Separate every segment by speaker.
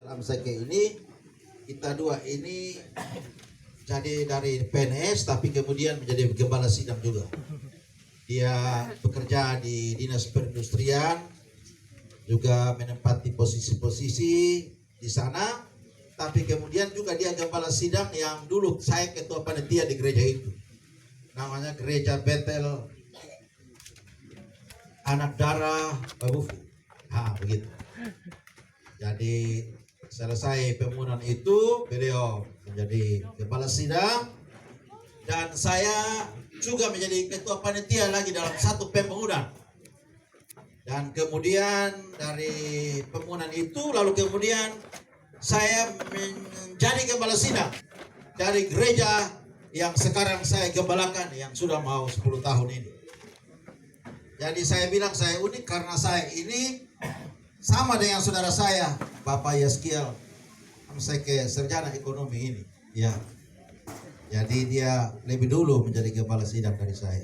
Speaker 1: Dalam seke ini kita dua ini jadi dari PNS tapi kemudian menjadi gembala sidang juga. Dia bekerja di dinas perindustrian, juga menempati posisi-posisi di sana, tapi kemudian juga dia gembala sidang yang dulu saya ketua panitia di gereja itu. Namanya Gereja Betel Anak Darah Babufu. Begitu. Jadi selesai pembunuhan itu, beliau menjadi kepala sidang dan saya juga menjadi ketua panitia lagi dalam satu pembangunan. Dan kemudian dari pembangunan itu lalu kemudian saya menjadi kepala sidang dari gereja yang sekarang saya gembalakan yang sudah mau 10 tahun ini. Jadi saya bilang saya unik karena saya ini sama dengan saudara saya, Bapak Yaskiel, sarjana ekonomi ini. Ya. Jadi dia lebih dulu menjadi kepala sidang dari saya.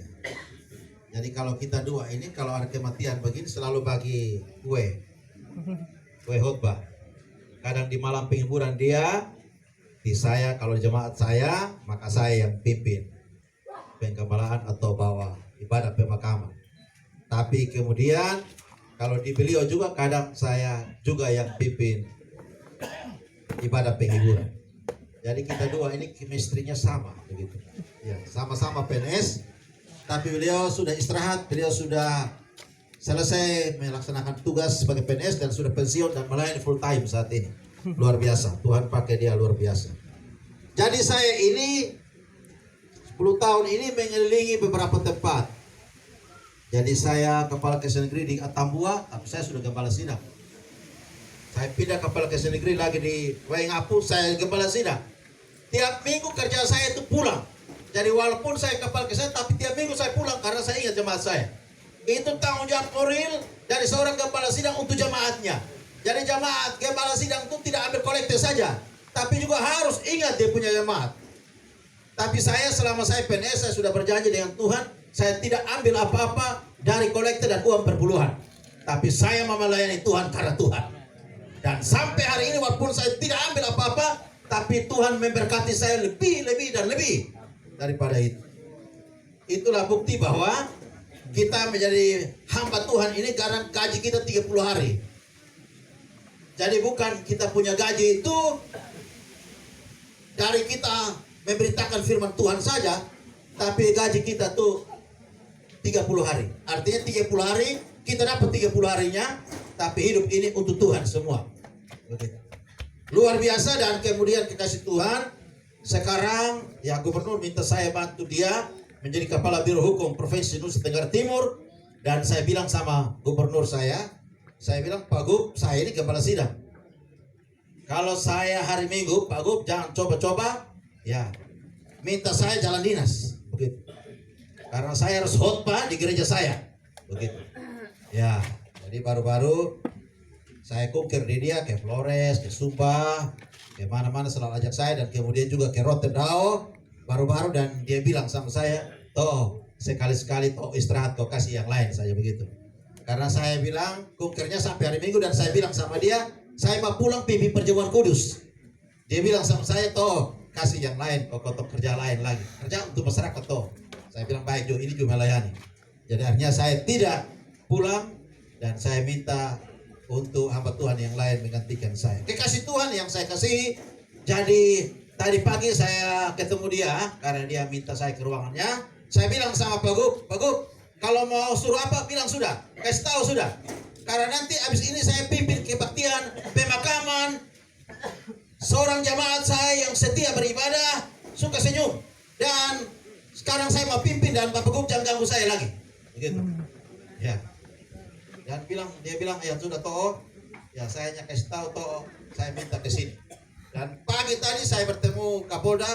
Speaker 1: Jadi kalau kita dua ini, kalau ada kematian begini selalu bagi kue khotbah. Kadang di malam penghiburan dia, di saya, kalau jemaat saya, maka saya yang pimpin penggembalaan atau bawa ibadah pemakaman. Tapi kemudian kalau di beliau juga kadang saya juga yang pimpin ibadah penghiburan. Jadi kita dua ini chemistry-nya sama begitu. Ya, sama-sama PNS, tapi beliau sudah istirahat, beliau sudah selesai melaksanakan tugas sebagai PNS dan sudah pensiun dan melayani full time saat ini. Luar biasa, Tuhan pakai dia luar biasa. Jadi saya ini 10 tahun ini mengelilingi beberapa tempat. Jadi saya kepala Kesenian Negeri di Atambua, tapi saya sudah kepala sidang. Saya pindah kepala Kesenian Negeri lagi di Waingapu, saya kepala sidang. Tiap minggu kerja saya itu pulang. Jadi walaupun saya kepala Kesenian, tapi tiap minggu saya pulang karena saya ingat jemaat saya. Itu tanggung jawab moral dari seorang kepala sidang untuk jemaatnya. Jadi jemaat kepala sidang itu tidak ambil kolekte saja, tapi juga harus ingat dia punya jemaat. Tapi saya selama saya PNS, saya sudah berjanji dengan Tuhan, saya tidak ambil apa-apa dari kolektor dan uang perpuluhan. Tapi saya mau melayani Tuhan karena Tuhan. Dan sampai hari ini walaupun saya tidak ambil apa-apa, tapi Tuhan memberkati saya lebih dan lebih daripada itu. Itulah bukti bahwa kita menjadi hamba Tuhan ini karena gaji kita 30 hari. Jadi bukan kita punya gaji itu dari kita memberitakan firman Tuhan saja, tapi gaji kita tuh 30 hari. Artinya 30 hari kita dapat 30 harinya, tapi hidup ini untuk Tuhan semua. Begitu. Luar biasa. Dan kemudian kekasih Tuhan, sekarang ya gubernur minta saya bantu dia menjadi kepala Biro Hukum Provinsi Nusa Tenggara Timur. Dan saya bilang sama gubernur saya bilang, Pak Gub, saya ini kepala sidang. Kalau saya hari Minggu, Pak Gub jangan coba-coba, ya minta saya jalan dinas. Begitu. Karena saya harus khotbah di gereja saya. Begitu. Ya, jadi baru-baru saya kukir di dia ke Flores, ke Sumba, ke mana-mana selalu ajak saya, dan kemudian juga ke Rotterdam baru-baru, dan dia bilang sama saya, toh sekali-sekali toh istirahat, toh kasih yang lain saja begitu. Karena saya bilang kukirnya sampai hari Minggu, dan saya bilang sama dia, saya mau pulang pimpin perjamuan kudus. Dia bilang sama saya, toh kasih yang lain, toh kerja lain lagi, kerja untuk masyarakat toh. Saya bilang baik Jo, ini juga melayani. Jadi akhirnya saya tidak pulang dan saya minta untuk hamba Tuhan yang lain menggantikan saya. Kekasih Tuhan yang saya kasih. Jadi tadi pagi saya ketemu dia karena dia minta saya ke ruangannya. Saya bilang sama Pak Gub, kalau mau suruh apa bilang sudah, kasih tahu sudah. Karena nanti abis ini saya pimpin kebaktian pemakaman seorang jamaat saya yang setia beribadah, suka senyum, dan sekarang saya mau pimpin dan Bapak Gub jangan ganggu saya lagi. Begitu. Ya. Dan dia bilang ya sudah toh. Ya saya hanya kasih tahu toh, saya minta ke sini. Dan pagi tadi saya bertemu Kapolda.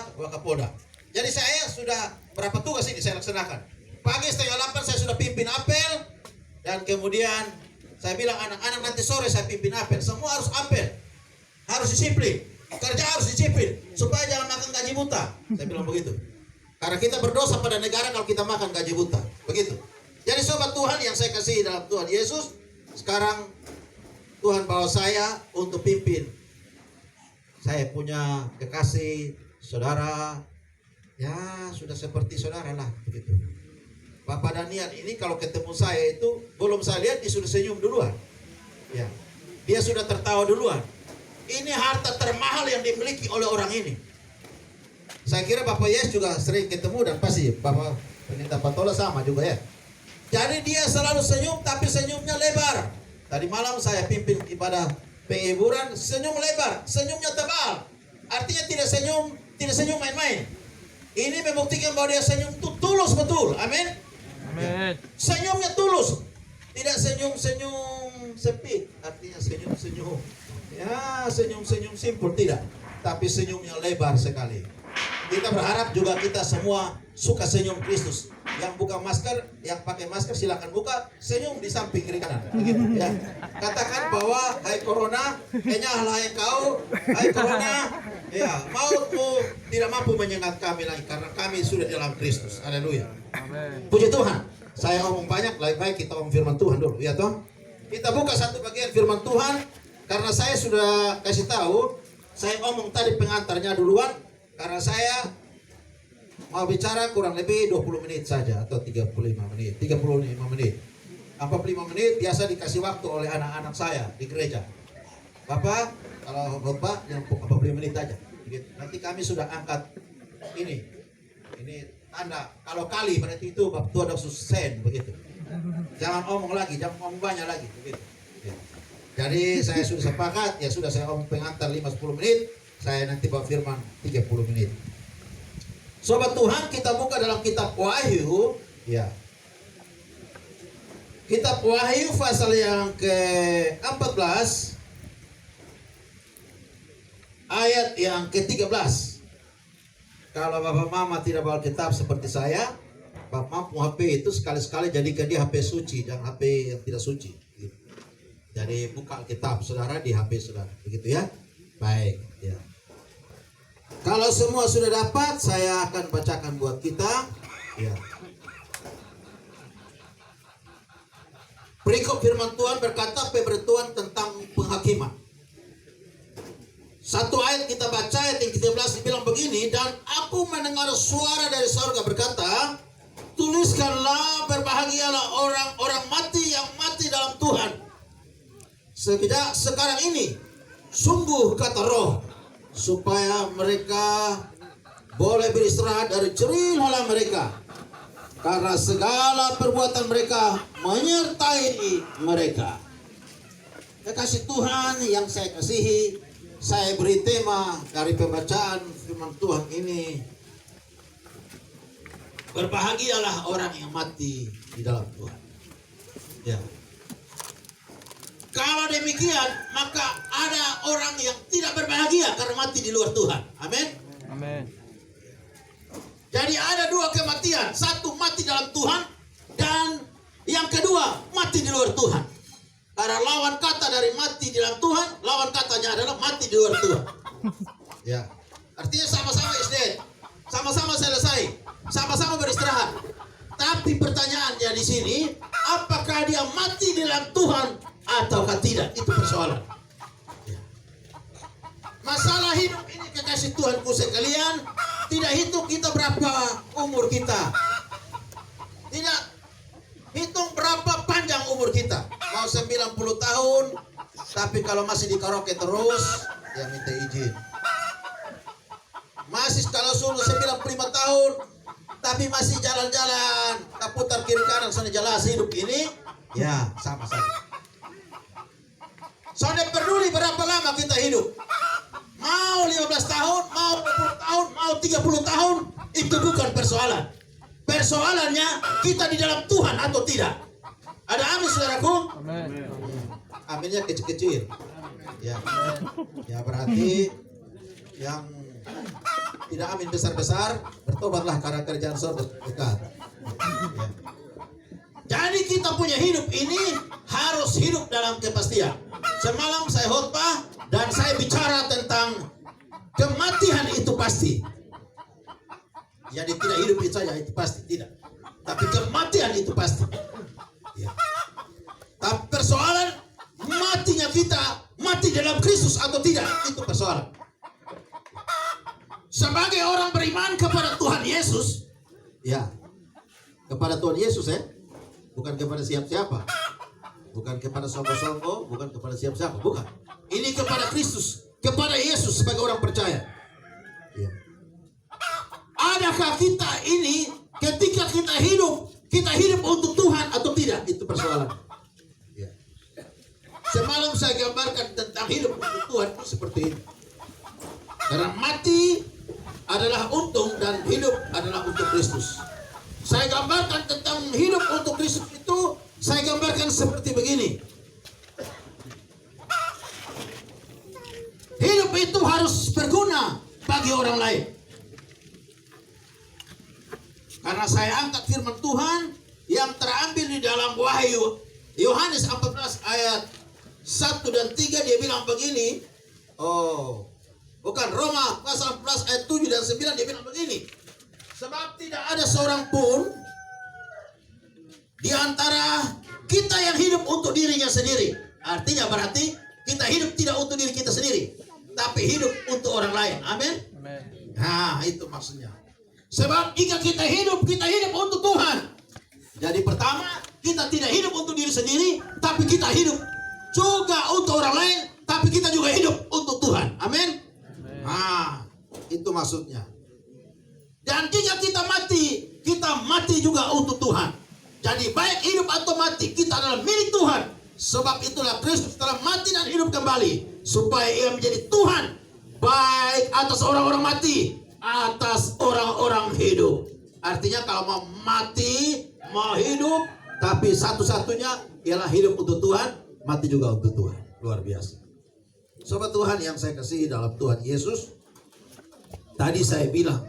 Speaker 1: Jadi saya sudah berapa tugas ini saya laksanakan. Pagi 7:30 saya sudah pimpin apel, dan kemudian saya bilang anak-anak nanti sore saya pimpin apel. Semua harus apel. Harus disiplin. Kerja harus disiplin supaya jangan makan gaji buta. Saya bilang begitu. Karena kita berdosa pada negara kalau kita makan gaji buta. Begitu. Jadi sobat Tuhan yang saya kasih dalam Tuhan Yesus, sekarang Tuhan bawa saya untuk pimpin Saya punya kekasih, saudara, ya sudah seperti saudara lah begitu. Bapak Daniel ini kalau ketemu saya itu belum saya lihat dia sudah senyum duluan. Ya, dia sudah tertawa duluan. Ini harta termahal yang dimiliki oleh orang ini. Saya kira Bapak Yes juga sering ketemu dan pasti Bapak Pendeta Patola sama juga ya. Jadi dia selalu senyum tapi senyumnya lebar. Tadi malam saya pimpin ibadah penghiburan, senyum lebar, senyumnya tebal. Artinya tidak senyum main-main. Ini membuktikan bahwa dia senyum itu tulus betul. Amin.
Speaker 2: Amin.
Speaker 1: Senyumnya tulus. Tidak senyum-senyum sempit, artinya senyum-senyum. Ya, senyum-senyum simpul tidak, tapi senyumnya lebar sekali. Kita berharap juga kita semua suka senyum Kristus. Yang buka masker, yang pakai masker silakan buka, senyum di samping kiri kanan. Begitu ya. Katakan bahwa hai corona, enyahlah engkau, hai corona, ya, mautmu tidak mampu menyengat kami lagi karena kami sudah dalam Kristus. Haleluya.
Speaker 2: Amin.
Speaker 1: Puji Tuhan. Saya ngomong banyak, lebih baik kita ngomong firman Tuhan dulu, ya toh. Kita buka satu bagian firman Tuhan karena saya sudah kasih tahu, saya ngomong tadi pengantarnya duluan karena saya mau bicara kurang lebih 20 menit saja atau 35 menit, 45 menit. 45 menit biasa dikasih waktu oleh anak-anak saya di gereja. Bapak, kalau Bapak yang 45 menit aja. Nanti kami sudah angkat ini tanda, kalau kali berarti itu Tuhan ada susen begitu. Jangan omong lagi, jangan omong banyak lagi begitu. Jadi saya sudah sepakat, ya sudah saya omong pengantar 5-10 menit, saya nanti bawa firman 30 menit. Sobat Tuhan, kita buka dalam kitab Wahyu, ya. Kitab Wahyu pasal yang ke-14 ayat yang ke-13. Kalau Bapak Mama tidak bawa kitab seperti saya, Bapak Mama HP itu sekali-sekali jadikan dia HP suci, jangan HP yang tidak suci. Jadi buka kitab saudara di HP saudara, begitu ya. Baik, ya. Kalau semua sudah dapat, saya akan bacakan buat kita. Ya. Berikut firman Tuhan berkata pemberitahuan tentang penghakiman. Satu ayat kita baca, ayat yang ke-13 dibilang begini, dan aku mendengar suara dari surga berkata, tuliskanlah berbahagialah orang-orang mati yang mati dalam Tuhan. Sekarang ini, sungguh kata roh, supaya mereka boleh beristirahat dari jerih lelah mereka, karena segala perbuatan mereka menyertai mereka. Kekasih Tuhan yang saya kasihi, saya beri tema dari pembacaan firman Tuhan ini, berbahagialah orang yang mati di dalam Tuhan. Ya. Kalau demikian, maka ada orang yang tidak berbahagia karena mati di luar Tuhan. Amin.
Speaker 2: Amin.
Speaker 1: Jadi ada dua kematian, satu mati dalam Tuhan dan yang kedua mati di luar Tuhan. Karena lawan kata dari mati di dalam Tuhan, lawan katanya adalah mati di luar Tuhan. Ya, artinya sama-sama istirahat, sama-sama selesai, sama-sama beristirahat. Tapi pertanyaannya di sini, apakah dia mati di dalam Tuhan ataukah tidak? Itu persoalan. Ya. Masalah hidup ini kekasih Tuhanku sekalian, tidak hitung kita berapa umur kita, tidak hitung berapa panjang umur kita. Mau 90 tahun, tapi kalau masih di karaoke terus, ya minta izin. Masih kalau suruh 95 tahun, tapi masih jalan-jalan, putar kiri kanan, sana jelas hidup ini, ya sama saja. Soalnya peduli berapa lama kita hidup. Mau 15 tahun, mau 20 tahun, mau 30 tahun, itu bukan persoalan. Persoalannya kita di dalam Tuhan atau tidak. Ada amin saudaraku?
Speaker 2: Amin.
Speaker 1: Aminnya kecil-kecil. Ya. Ya berarti yang tidak amin besar-besar, bertobatlah karena kerjaan surga dekat. Ya. Jadi kita punya hidup ini harus hidup dalam kepastian. Semalam saya khotbah dan saya bicara tentang kematian itu pasti. Jadi tidak hidup itu saja itu pasti tidak. Tapi kematian itu pasti. Ya. Tapi persoalan matinya kita mati dalam Kristus atau tidak, itu persoalan. sebagai orang beriman kepada Tuhan Yesus, ya, kepada Tuhan Yesus ya, bukan kepada siapa-siapa, bukan kepada sombong-sombong, bukan kepada siapa-siapa, bukan. Ini kepada Kristus, kepada Yesus sebagai orang percaya. Ya. Adakah kita ini ketika kita hidup untuk Tuhan atau tidak? Itu persoalan. Ya. Semalam saya gambarkan tentang hidup untuk Tuhan seperti ini. Karena mati adalah untung dan hidup adalah untuk Kristus. Saya gambarkan tentang hidup untuk Kristus itu, saya gambarkan seperti begini. Hidup itu harus berguna bagi orang lain. Karena saya angkat firman Tuhan yang terambil di dalam Wahyu Yohanes 14 ayat 1 dan 3, dia bilang begini. Oh, bukan, Roma pasal 14 ayat 7 dan 9, dia bilang begini. Sebab tidak ada seorang pun di antara kita yang hidup untuk dirinya sendiri. Artinya berarti kita hidup tidak untuk diri kita sendiri, tapi hidup untuk orang lain. Amin. Nah, itu maksudnya. Sebab jika kita hidup untuk Tuhan. Jadi pertama, kita tidak hidup untuk diri sendiri, tapi kita hidup juga untuk orang lain, tapi kita juga hidup untuk Tuhan. Amin. Nah, itu maksudnya. Dan jika kita mati juga untuk Tuhan. Jadi baik hidup atau mati, kita adalah milik Tuhan. Sebab itulah Kristus telah mati dan hidup kembali, supaya ia menjadi Tuhan baik atas orang-orang mati, atas orang-orang hidup. Artinya kalau mau mati, mau hidup, tapi satu-satunya ialah hidup untuk Tuhan, mati juga untuk Tuhan. Luar biasa. Sobat Tuhan yang saya kasihi dalam Tuhan Yesus, tadi saya bilang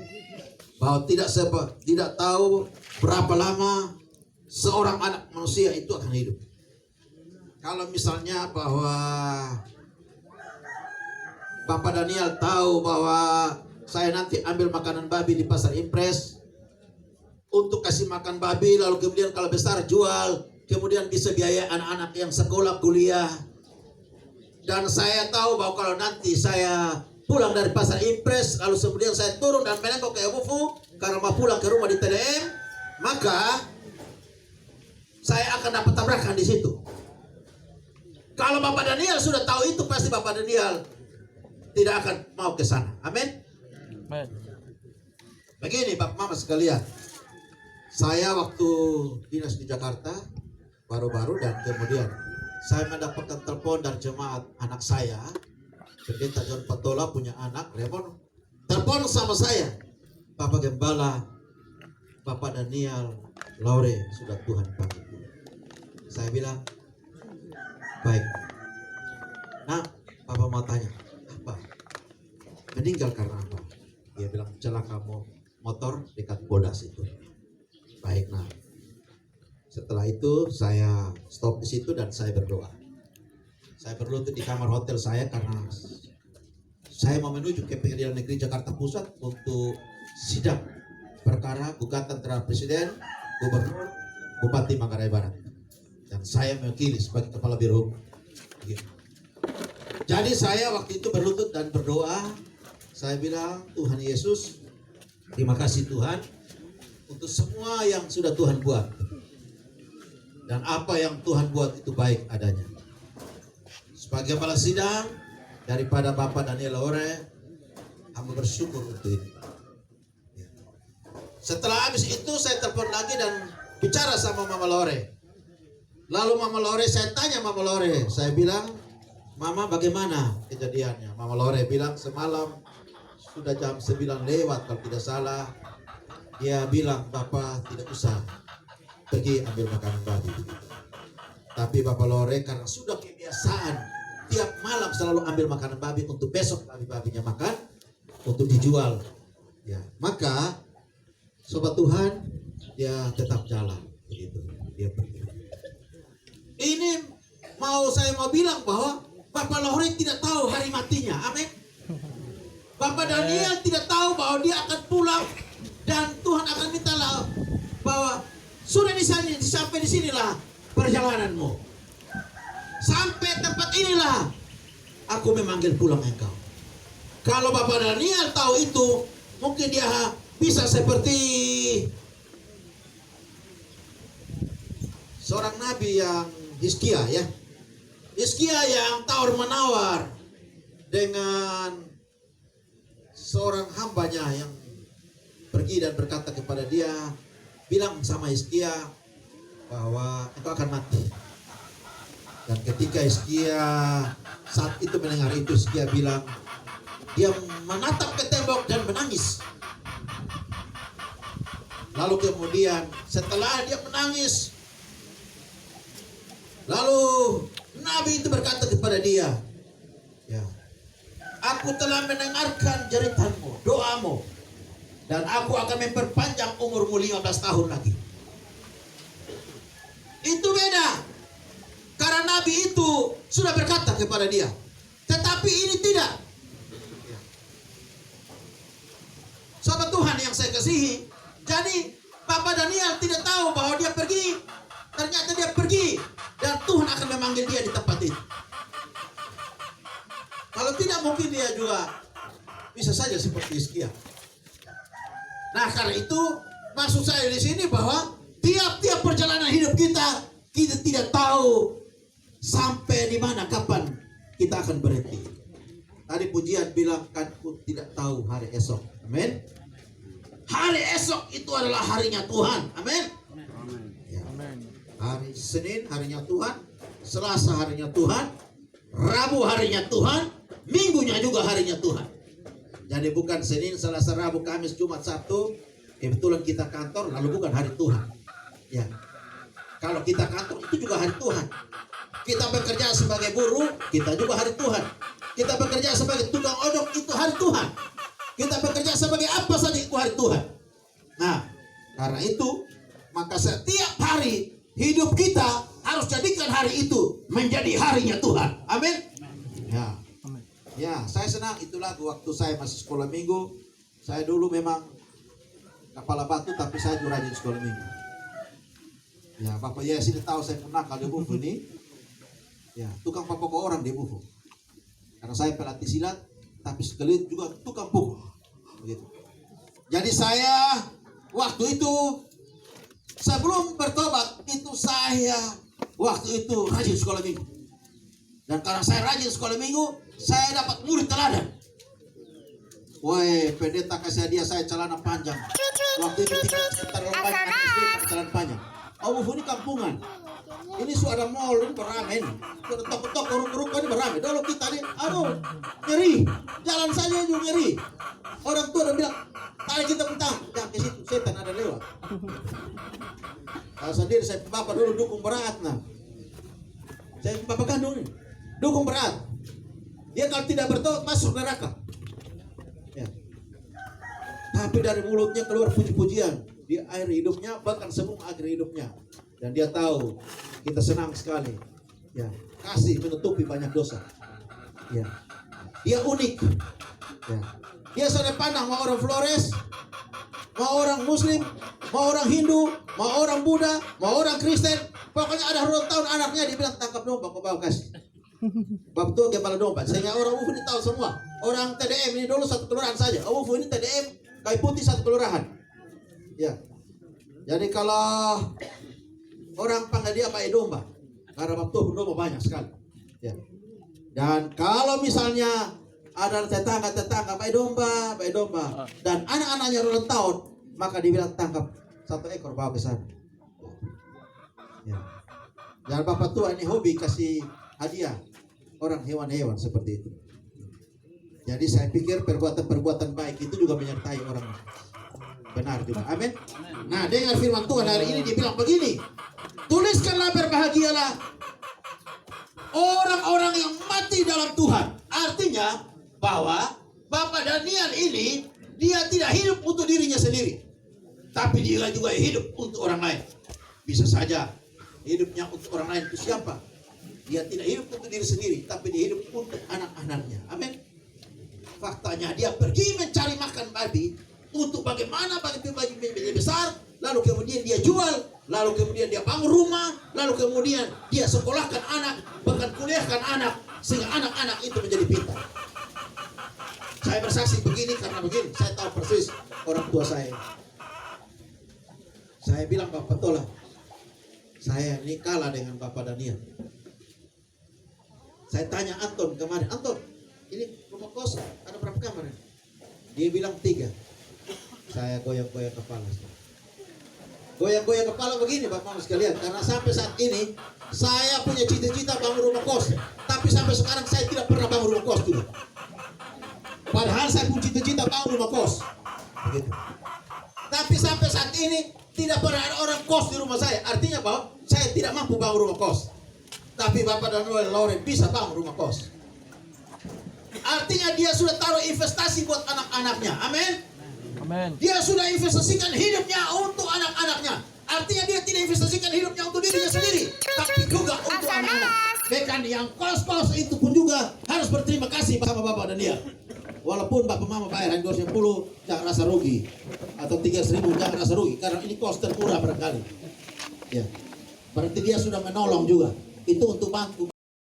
Speaker 1: bahwa tidak tahu berapa lama seorang anak manusia itu akan hidup. Kalau misalnya bahwa Bapak Daniel tahu bahwa saya nanti ambil makanan babi di pasar impres untuk kasih makan babi, lalu kemudian kalau besar jual, kemudian bisa biaya anak-anak yang sekolah kuliah. Dan saya tahu bahwa kalau nanti saya pulang dari pasar impres, lalu kemudian saya turun dan menengok ke Ebufu karena mau pulang ke rumah di TDM, maka saya akan dapat tabrakan di situ. Kalau Bapak Daniel sudah tahu itu, pasti Bapak Daniel tidak akan mau ke sana. Amin. Begini Bapak Mama sekalian, saya waktu dinas di Jakarta baru-baru, dan kemudian saya mendapatkan telepon dari jemaat anak saya, Pendeta John Patola punya anak, Raymond, telepon sama saya, Bapak Gembala, Bapak Daniel Laure sudah Tuhan panggil. Saya bilang, baik. Nah, Bapak mau tanya, apa? Meninggal karena apa? Dia bilang, celaka motor dekat Bodas itu. Baik, nah. Setelah itu saya stop di situ dan saya berdoa. Saya berlutut di kamar hotel saya karena saya mau menuju ke Pengadilan Negeri Jakarta Pusat untuk sidang perkara gugatan terhadap Presiden, Gubernur, Bupati Manggarai Barat. Dan saya mewakili sebagai kepala biro. Jadi saya waktu itu berlutut dan berdoa. Saya bilang, Tuhan Yesus, terima kasih Tuhan untuk semua yang sudah Tuhan buat. Dan apa yang Tuhan buat itu baik adanya. Sebagai kepala sidang daripada Bapak Daniel Laure, hamba bersyukur untuk itu. Setelah habis itu saya telepon lagi dan bicara sama Mama Laure. Lalu Mama Laure, saya tanya Mama Laure, saya bilang, Mama bagaimana kejadiannya? Mama Laure bilang semalam sudah jam 9 lewat kalau tidak salah. Dia bilang Bapak tidak usah pergi ambil makanan babi. Tapi Bapak Laure karena sudah kebiasaan tiap malam selalu ambil makanan babi untuk besok babi-babinya makan untuk dijual. Ya, maka sobat Tuhan dia tetap jalan begitu. Dia pergi. Ini saya mau bilang bahwa Bapak Laure tidak tahu hari matinya. Amin. Bapak Daniel tidak tahu bahwa dia akan pulang dan Tuhan akan mintalah bahwa sudah sampai di sinilah perjalananmu. Sampai tempat inilah aku memanggil pulang engkau. Kalau Bapak Daniel tahu itu, mungkin dia bisa seperti seorang nabi yang Hizkia ya. Hizkia yang tawar menawar dengan seorang hambanya yang pergi dan berkata kepada dia, bilang sama Hizkia bahwa engkau akan mati. Dan ketika Hizkia saat itu mendengar itu, Hizkia bilang, dia menatap ke tembok dan menangis. Lalu kemudian setelah dia menangis, lalu Nabi itu berkata kepada dia, ya, aku telah mendengarkan jeritanmu, doamu, dan aku akan memperpanjang umurmu 15 tahun lagi. Itu beda. Karena Nabi itu sudah berkata kepada dia. Tetapi ini tidak. Sahabat Tuhan yang saya kasihi, jadi Bapak Daniel tidak tahu bahwa dia pergi. Ternyata dia pergi dan Tuhan akan memanggil dia di tempat itu. Kalau tidak mungkin dia juga bisa saja seperti Hizkia. Nah, karena itu maksud saya di sini bahwa tiap-tiap perjalanan hidup kita tidak tahu sampai di mana, kapan kita akan berhenti. Tadi pujian bilang kan tidak tahu hari esok. Amin. Hari esok itu adalah harinya Tuhan. Amin. Ya. Hari Senin harinya Tuhan, Selasa harinya Tuhan, Rabu harinya Tuhan, Minggunya juga harinya Tuhan. Jadi bukan Senin, Selasa, Rabu, Kamis, Jumat, Sabtu kebetulan kita kantor lalu bukan hari Tuhan. Ya. Kalau kita kantor itu juga hari Tuhan. Kita bekerja sebagai buruh, kita juga hari Tuhan. Kita bekerja sebagai tukang odong, itu hari Tuhan. Kita bekerja sebagai apa saja, itu hari Tuhan. Nah, karena itu maka setiap hari hidup kita harus jadikan hari itu menjadi harinya Tuhan. Amin. Ya. Ya, saya senang itu lagu waktu saya masih sekolah minggu. Saya dulu memang kepala batu, tapi saya juga rajin sekolah minggu. Ya, Bapak Yes ini tahu saya pernah kalau di Bufu ini. Ya, tukang pokok orang di Bufu. Karena saya pelatih silat, tapi sekali juga tukang pukul. Begitu. Jadi saya waktu itu sebelum bertobat itu saya waktu itu rajin sekolah minggu. Dan karena saya rajin sekolah minggu, saya dapat murid teladan. Woi, pendeta kasih hadiah saya celana panjang. Waktu itu terlalu banyak celana panjang. Oh, ini kampungan. Ini suara mall ini beramai. Toko-toko ruko-ruko ini beramai. Dulu kita nih, aduh, nyeri. Jalan saja juga nyeri. Orang tua udah bilang, tadi kita mentang, jangan ke situ, setan ada lewat. Kalau sendiri saya bapak dulu dukung berat nah. Saya bapak kandung nih, dukung berat. Dia kalau tidak bertobat masuk neraka. Ya. Tapi dari mulutnya keluar puji-pujian di akhir hidupnya, bahkan sebelum akhir hidupnya. Dan dia tahu kita senang sekali. Ya, kasih menutupi banyak dosa. Ya. Dia unik. Ya. Dia sudah pandang mau orang Flores, mau orang Muslim, mau orang Hindu, mau orang Buddha, mau orang Kristen. Pokoknya ada ulang tahun anaknya dibilang tangkap domba, kau bawa kasih. Bab itu kepala domba. Sehingga orang UFO ini tahu semua. Orang TDM ini dulu satu kelurahan saja. UFO ini TDM kayu putih satu kelurahan. Ya. Jadi kalau orang panggil dia pakai domba, karena bab itu domba banyak sekali. Ya. Dan kalau misalnya ada tetangga pakai domba, dan anak-anaknya ulang tahun, maka dibilang tangkap satu ekor bawa ke sana. Ya. Dan bapak tua ini hobi kasih hadiah orang hewan-hewan seperti itu. Jadi saya pikir perbuatan-perbuatan baik itu juga menyertai orang benar juga. Amin. Nah, dengar firman Tuhan hari ini dibilang begini. Tuliskanlah, berbahagialah orang-orang yang mati dalam Tuhan. Artinya bahwa Bapak Daniel ini dia tidak hidup untuk dirinya sendiri, tapi dia juga hidup untuk orang lain. Bisa saja hidupnya untuk orang lain itu siapa? Dia tidak hidup untuk diri sendiri, tapi dia hidup untuk anak-anaknya. Amin. Faktanya dia pergi mencari makan babi untuk bagaimana bagi menjadi besar, lalu kemudian dia jual, lalu kemudian dia bangun rumah, lalu kemudian dia sekolahkan anak, bahkan kuliahkan anak, sehingga anak-anak itu menjadi pintar. Saya bersaksi begini karena begini. Saya tahu persis orang tua saya. Saya bilang Bapak Tola, saya ini kalah dengan Bapak Daniel. Saya tanya Anton kemarin, Anton, ini rumah kos ada berapa kamar? Dia bilang 3. Saya goyang-goyang kepala. Goyang-goyang kepala begini Bapak sekalian, karena sampai saat ini saya punya cita-cita bangun rumah kos, tapi sampai sekarang saya tidak pernah bangun rumah kos dulu. Padahal saya punya cita-cita bangun rumah kos. Begitu. Tapi sampai saat ini tidak pernah ada orang kos di rumah saya. Artinya bahwa saya tidak mampu bangun rumah kos. Tapi Bapak Daniel Loren bisa bangun rumah kos. Artinya dia sudah taruh investasi buat anak-anaknya. Amin.
Speaker 2: Amin.
Speaker 1: Dia sudah investasikan hidupnya untuk anak-anaknya. Artinya dia tidak investasikan hidupnya untuk dirinya sendiri, tapi juga untuk anak-anak. Bahkan yang kos-kos itu pun juga harus berterima kasih sama Bapak Daniel. Walaupun Bapak Mama bayar 210, jangan rasa rugi. Atau 3.000, jangan rasa rugi. Karena ini kos termurah barangkali. Ya. Berarti dia sudah menolong juga. Itu untuk bantu